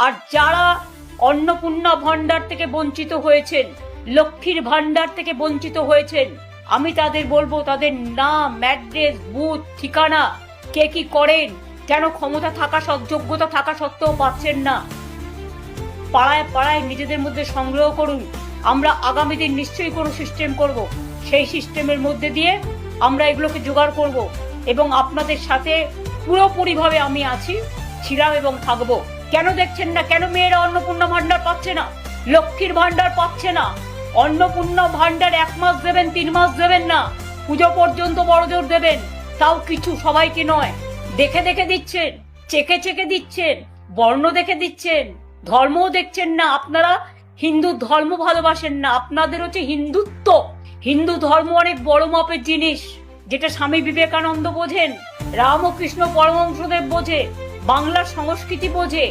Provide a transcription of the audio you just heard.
আর যারা অন্নপূর্ণা ভান্ডার থেকে বঞ্চিত হয়েছেন, লক্ষ্মীর ভান্ডার থেকে বঞ্চিত হয়েছেন, আমি তাদের বলবো তাদের নাম, অ্যাড্রেস, বুথ, ঠিকানা, কে কি করেন, কেন ক্ষমতা থাকা যোগ্যতা থাকা সত্ত্বেও পাচ্ছেন না, পাড়ায় পাড়ায় নিজেদের মধ্যে সংগ্রহ করুন। আমরা আগামী দিন নিশ্চয়ই কোনো সিস্টেম করব, সেই সিস্টেমের মধ্যে দিয়ে আমরা এগুলোকে জোগাড় করব এবং আপনাদের সাথে পুরোপুরিভাবে আমি আছি, ছিলাম এবং থাকবো। কেন দেখছেন না, কেন মেয়েরা অন্নপূর্ণা ভান্ডার পাচ্ছে না, লক্ষ্মীর ভান্ডার পাচ্ছে না? অন্নপূর্ণা ভান্ডার 1 মাস দেবেন, 3 মাস দেবেন না, পুজো পর্যন্ত বড়জোর দেবেন, তাও কিছু, সবাইকে নয়। দেখে দেখে দিচ্ছেন, চেকে চেকে দিচ্ছেন, বর্ণ দেখে দিচ্ছেন, ধর্মও দেখছেন না। আপনারা হিন্দু ধর্ম ভালোবাসেন না, আপনাদের হচ্ছে হিন্দুত্ব। হিন্দু ধর্ম অনেক বড় মাপের জিনিস, যেটা স্বামী বিবেকানন্দ বোঝেন, রামকৃষ্ণ পরমহংসদেব বোঝে, বাংলার সংস্কৃতি বোঝে।